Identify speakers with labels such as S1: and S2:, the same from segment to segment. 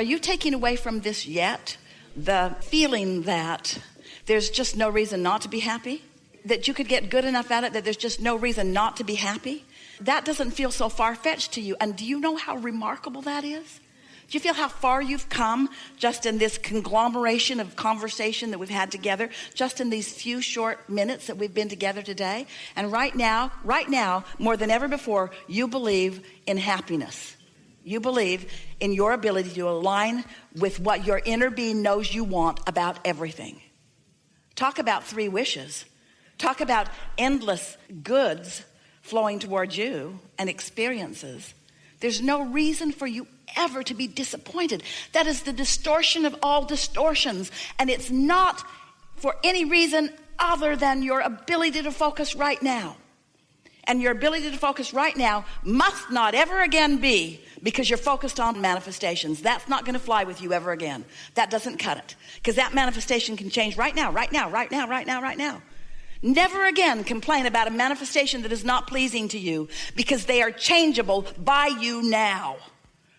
S1: Are you taking away from this yet the feeling that there's just no reason not to be happy? That you could get good enough at it that there's just no reason not to be happy? That doesn't feel so far-fetched to you. And do you know how remarkable that is? Do you feel how far you've come just in this conglomeration of conversation that we've had together, just in these few short minutes that we've been together today? And right now, more than ever before, you believe in happiness. You believe in your ability to align with what your inner being knows you want about everything. Talk about 3 wishes. Talk about endless goods flowing towards you and experiences. There's no reason for you ever to be disappointed. That is the distortion of all distortions. And it's not for any reason other than your ability to focus right now. And your ability to focus right now must not ever again be because you're focused on manifestations. That's not going to fly with you ever again. That doesn't cut it. Because that manifestation can change right now. Never again complain about a manifestation that is not pleasing to you, because they are changeable by you now.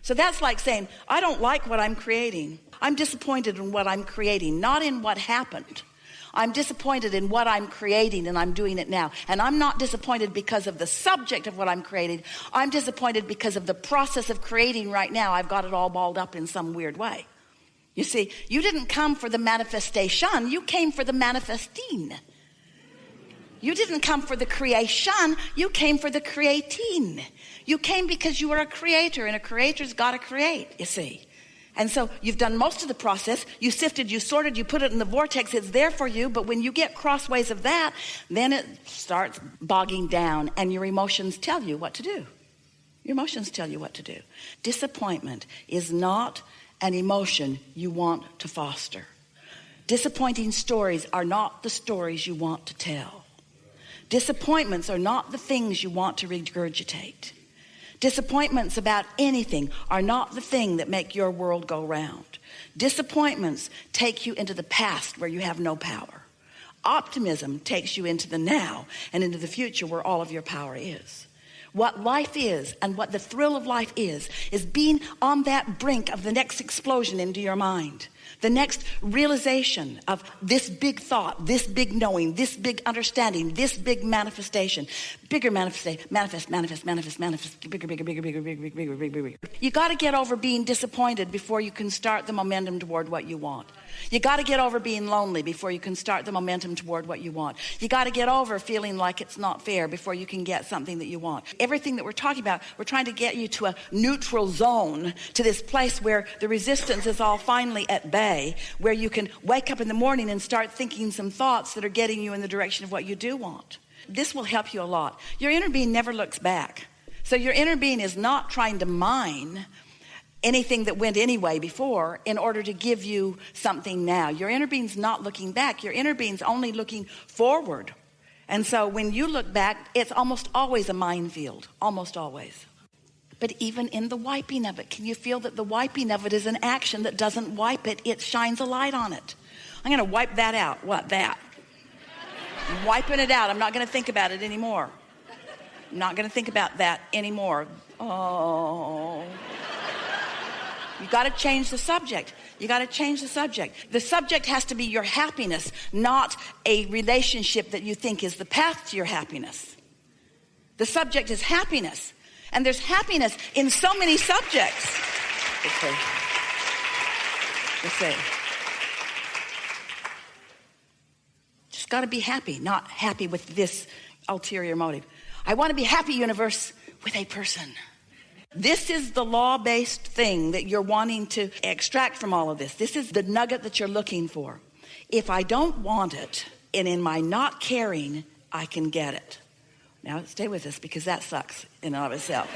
S1: So that's like saying, I don't like what I'm creating. I'm disappointed in what I'm creating, not in what happened. I'm disappointed in what I'm creating, and I'm doing it now. And I'm not disappointed because of the subject of what I'm creating. I'm disappointed because of the process of creating right now. I've got it all balled up in some weird way. You see, you didn't come for the manifestation. You came for the manifesting. You didn't come for the creation. You came for the creating. You came because you were a creator, and a creator's got to create, you see. And so you've done most of the process. You sifted, you sorted, you put it in the vortex. It's there for you. But when you get crossways of that, then it starts bogging down, and your emotions tell you what to do. Your emotions tell you what to do. Disappointment is not an emotion you want to foster. Disappointing stories are not the stories you want to tell. Disappointments are not the things you want to regurgitate. Disappointments about anything are not the thing that make your world go round. Disappointments take you into the past where you have no power. Optimism takes you into the now and into the future where all of your power is. What life is and what the thrill of life is being on that brink of the next explosion into your mind. The next realization of this big thought, this big knowing, this big understanding, this big manifestation. Bigger manifest, bigger. You got to get over being disappointed before you can start the momentum toward what you want. You got to get over being lonely before you can start the momentum toward what you want. You got to get over feeling like it's not fair before you can get something that you want. Everything that we're talking about, we're trying to get you to a neutral zone, to this place where the resistance is all finally at bay, where you can wake up in the morning and start thinking some thoughts that are getting you in the direction of what you do want. This will help you a lot. Your inner being never looks back. So your inner being is not trying to mine anything that went anyway before in order to give you something now. Your inner being's not looking back. Your inner being's only looking forward. And so when you look back, it's almost always a minefield, almost always. But even in the wiping of it, can you feel that the wiping of it is an action that doesn't wipe it? It shines a light on it. I'm going to wipe that out. What? That. I'm wiping it out. I'm not going to think about it anymore. I'm not going to think about that anymore. Oh. You've got to change the subject. You got to change the subject. The subject has to be your happiness, not a relationship that you think is the path to your happiness. The subject is happiness. And there's happiness in so many subjects. Let's see. Just got to be happy, not happy with this ulterior motive. I want to be happy, universe, with a person. This is the law-based thing that you're wanting to extract from all of this. This is the nugget that you're looking for. If I don't want it, and in my not caring, I can get it. Now, stay with us, because that sucks in and of itself.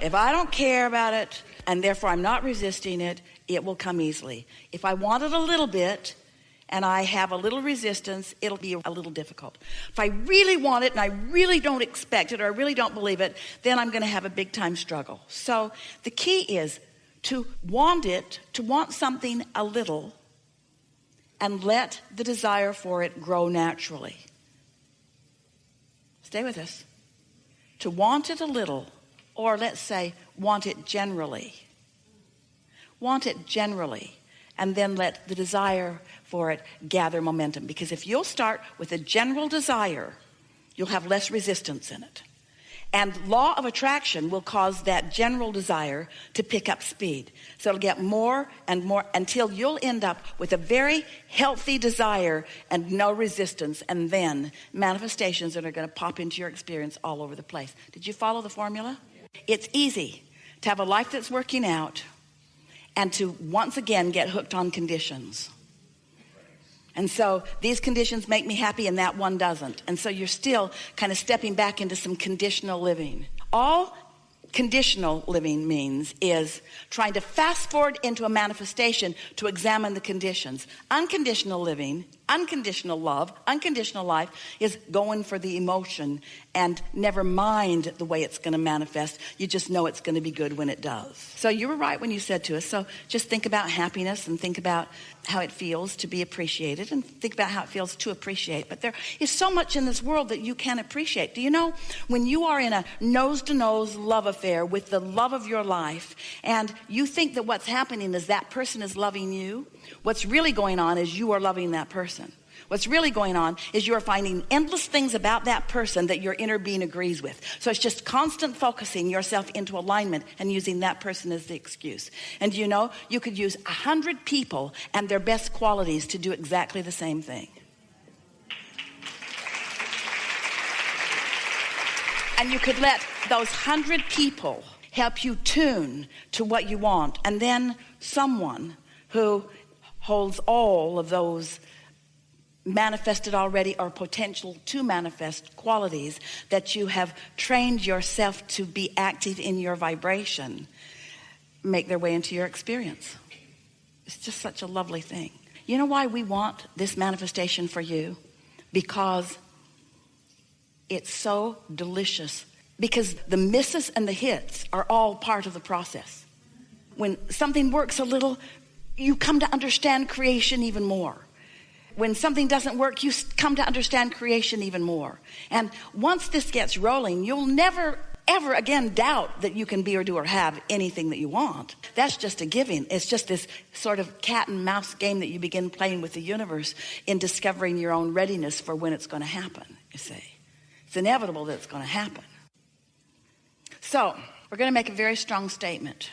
S1: If I don't care about it, and therefore I'm not resisting it, it will come easily. If I want it a little bit, and I have a little resistance, it'll be a little difficult. If I really want it and I really don't expect it or I really don't believe it, then I'm going to have a big time struggle. So the key is to want it, to want something a little, and let the desire for it grow naturally. Stay with us. To want it a little, or let's say want it generally. Want it generally, and then let the desire for it gather momentum. Because if you'll start with a general desire, you'll have less resistance in it. And law of attraction will cause that general desire to pick up speed. So it'll get more and more until you'll end up with a very healthy desire and no resistance. And then manifestations that are going to pop into your experience all over the place. Did you follow the formula? It's easy to have a life that's working out and to once again get hooked on conditions. And so these conditions make me happy and that one doesn't. And so you're still kind of stepping back into some conditional living. All conditional living means is trying to fast forward into a manifestation to examine the conditions. Unconditional living, unconditional love, unconditional life is going for the emotion and never mind the way it's going to manifest. You just know it's going to be good when it does. So you were right when you said to us, so just think about happiness and think about how it feels to be appreciated and think about how it feels to appreciate. But there is so much in this world that you can appreciate. Do you know when you are in a nose-to-nose love affair with the love of your life and you think that what's happening is that person is loving you, what's really going on is you are loving that person. What's really going on is you're finding endless things about that person that your inner being agrees with. So it's just constant focusing yourself into alignment and using that person as the excuse. And you know, you could use 100 people and their best qualities to do exactly the same thing. And you could let those 100 people help you tune to what you want. And then someone who holds all of those manifested already or potential to manifest qualities that you have trained yourself to be active in your vibration make their way into your experience. It's just such a lovely thing. You know why we want this manifestation for you? Because it's so delicious. Because the misses and the hits are all part of the process. When something works a little, you come to understand creation even more. When something doesn't work, you come to understand creation even more. And once this gets rolling, you'll never, ever again doubt that you can be or do or have anything that you want. That's just a giving. It's just this sort of cat and mouse game that you begin playing with the universe in discovering your own readiness for when it's going to happen, you see. It's inevitable that it's going to happen. So, we're going to make a very strong statement.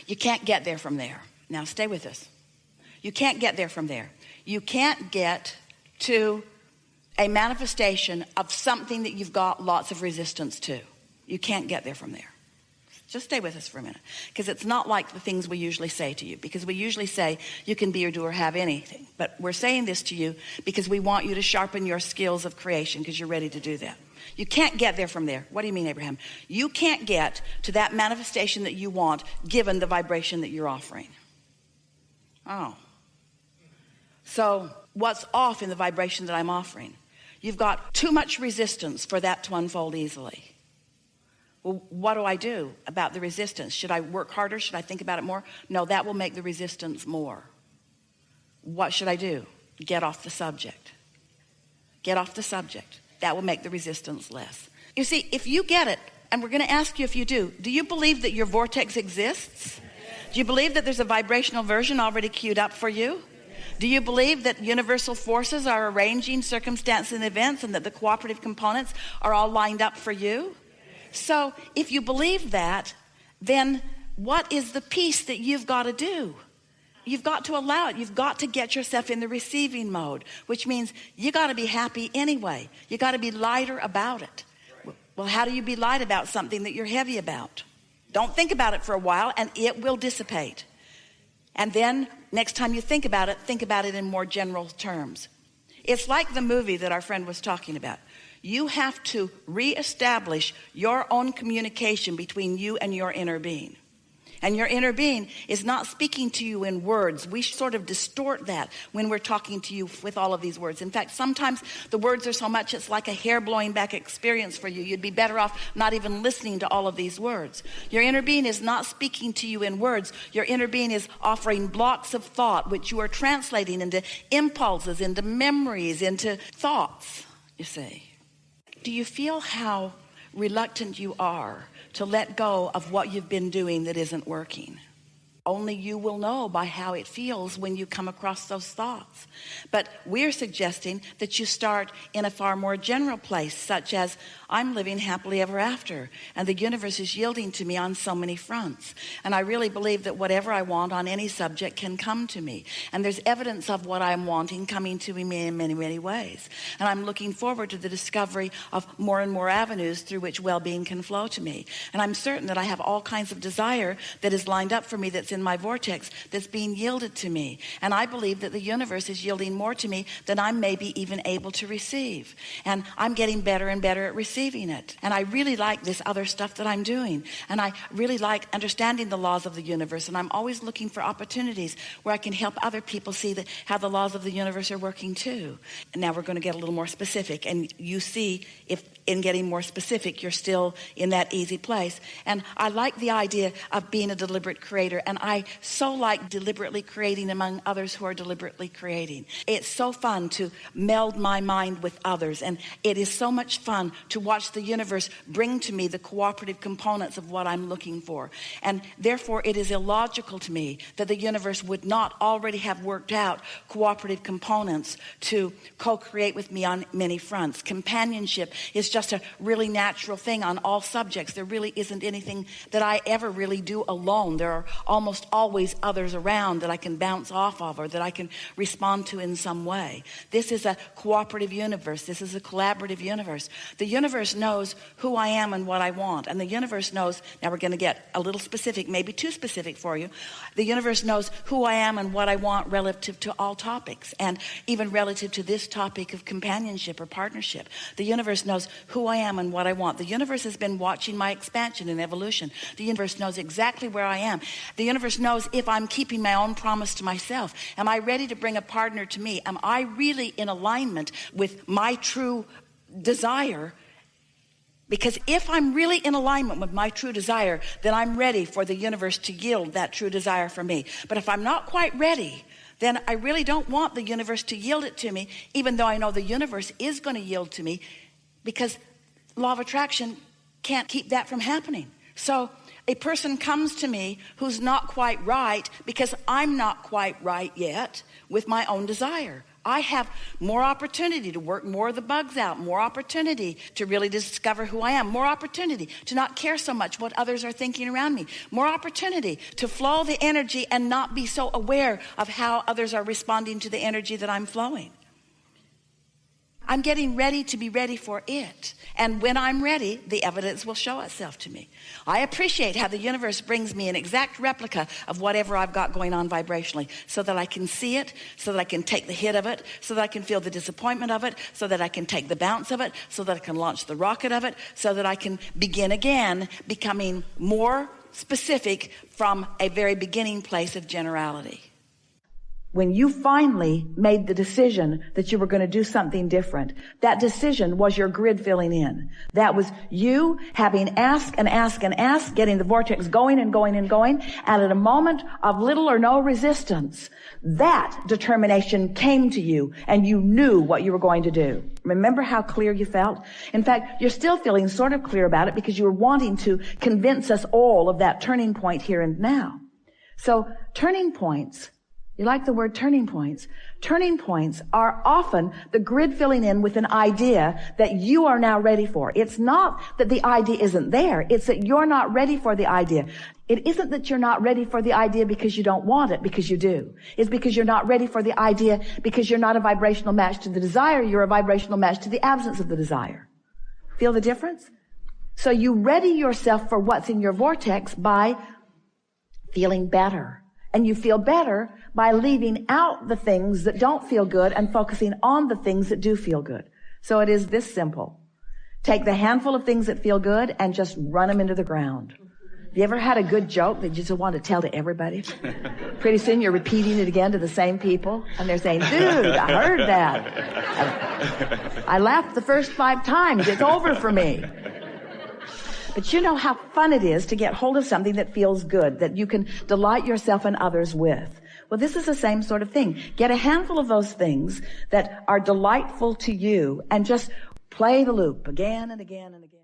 S1: You can't get there from there. Now, stay with us. You can't get there from there. You can't get to a manifestation of something that you've got lots of resistance to. You can't get there from there. Just stay with us for a minute. Because it's not like the things we usually say to you. Because we usually say you can be or do or have anything. But we're saying this to you because we want you to sharpen your skills of creation because you're ready to do that. You can't get there from there. What do you mean, Abraham? You can't get to that manifestation that you want given the vibration that you're offering. Oh. So what's off in the vibration that I'm offering? You've got too much resistance for that to unfold easily. Well, what do I do about the resistance? Should I work harder? Should I think about it more? No, that will make the resistance more. What should I do? Get off the subject. Get off the subject. That will make the resistance less. You see, if you get it, and we're going to ask you if you do you believe that your vortex exists? Do you believe that there's a vibrational version already queued up for you? Do you believe that universal forces are arranging circumstances and events and that the cooperative components are all lined up for you? So if you believe that, then what is the piece that you've got to do? You've got to allow it. You've got to get yourself in the receiving mode, which means you got to be happy anyway. You got to be lighter about it. Well, how do you be light about something that you're heavy about? Don't think about it for a while and it will dissipate. And then next time you think about it in more general terms. It's like the movie that our friend was talking about. You have to reestablish your own communication between you and your inner being. And your inner being is not speaking to you in words. We sort of distort that when we're talking to you with all of these words. In fact, sometimes the words are so much it's like a hair blowing back experience for you. You'd be better off not even listening to all of these words. Your inner being is not speaking to you in words. Your inner being is offering blocks of thought which you are translating into impulses, into memories, into thoughts, you see. Do you feel how reluctant you are to let go of what you've been doing that isn't working? Only you will know by how it feels when you come across those thoughts. But we're suggesting that you start in a far more general place, such as, I'm living happily ever after, and the universe is yielding to me on so many fronts. And I really believe that whatever I want on any subject can come to me. And there's evidence of what I'm wanting coming to me in many, many ways. And I'm looking forward to the discovery of more and more avenues through which well-being can flow to me. And I'm certain that I have all kinds of desire that is lined up for me, that's in my vortex, that's being yielded to me. And I believe that the universe is yielding more to me than I'm maybe even able to receive. And I'm getting better and better at receiving it. And I really like this other stuff that I'm doing. And I really like understanding the laws of the universe. And I'm always looking for opportunities where I can help other people see how the laws of the universe are working too. And now we're going to get a little more specific. And you see if in getting more specific, you're still in that easy place. And I like the idea of being a deliberate creator. And I so like deliberately creating among others who are deliberately creating. It's so fun to meld my mind with others. And it is so much fun to watch the universe bring to me the cooperative components of what I'm looking for. And therefore, it is illogical to me that the universe would not already have worked out cooperative components to co-create with me on many fronts. Companionship is just a really natural thing on all subjects. There really isn't anything that I ever really do alone. There are almost always others around that I can bounce off of or that I can respond to in some way. This is a cooperative universe. This is a collaborative universe. The universe knows who I am and what I want. And the universe knows, now we're going to get a little specific, maybe too specific for you. The universe knows who I am and what I want relative to all topics, and even relative to this topic of companionship or partnership. The universe knows who I am and what I want. The universe has been watching my expansion and evolution. The universe knows exactly where I am. The universe knows if I'm keeping my own promise to myself. Am I ready to bring a partner to me? Am I really in alignment with my true desire? Because if I'm really in alignment with my true desire, then I'm ready for the universe to yield that true desire for me. But if I'm not quite ready, then I really don't want the universe to yield it to me, even though I know the universe is going to yield to me, because law of attraction can't keep that from happening. So a person comes to me who's not quite right because I'm not quite right yet with my own desire. I have more opportunity to work more of the bugs out, more opportunity to really discover who I am, more opportunity to not care so much what others are thinking around me, more opportunity to flow the energy and not be so aware of how others are responding to the energy that I'm flowing. I'm getting ready to be ready for it. And when I'm ready, the evidence will show itself to me. I appreciate how the universe brings me an exact replica of whatever I've got going on vibrationally, so that I can see it, so that I can take the hit of it, so that I can feel the disappointment of it, so that I can take the bounce of it, so that I can launch the rocket of it, so that I can begin again, becoming more specific from a very beginning place of generality. When you finally made the decision that you were going to do something different, that decision was your grid filling in. That was you having asked and asked and asked, getting the vortex going and going and going, and at a moment of little or no resistance, that determination came to you and you knew what you were going to do. Remember how clear you felt? In fact, you're still feeling sort of clear about it because you were wanting to convince us all of that turning point here and now. So turning points, you like the word turning points? Turning points are often the grid filling in with an idea that you are now ready for. It's not that the idea isn't there. It's that you're not ready for the idea. It isn't that you're not ready for the idea because you don't want it, because you do. It's because you're not ready for the idea because you're not a vibrational match to the desire. You're a vibrational match to the absence of the desire. Feel the difference? So you ready yourself for what's in your vortex by feeling better. And you feel better by leaving out the things that don't feel good and focusing on the things that do feel good. So it is this simple. Take the handful of things that feel good and just run them into the ground. Have you ever had a good joke that you just want to tell to everybody? Pretty soon you're repeating it again to the same people, and they're saying, dude, I heard that. I laughed the first 5 times. It's over for me. But you know how fun it is to get hold of something that feels good, that you can delight yourself and others with. Well, this is the same sort of thing. Get a handful of those things that are delightful to you and just play the loop again and again and again.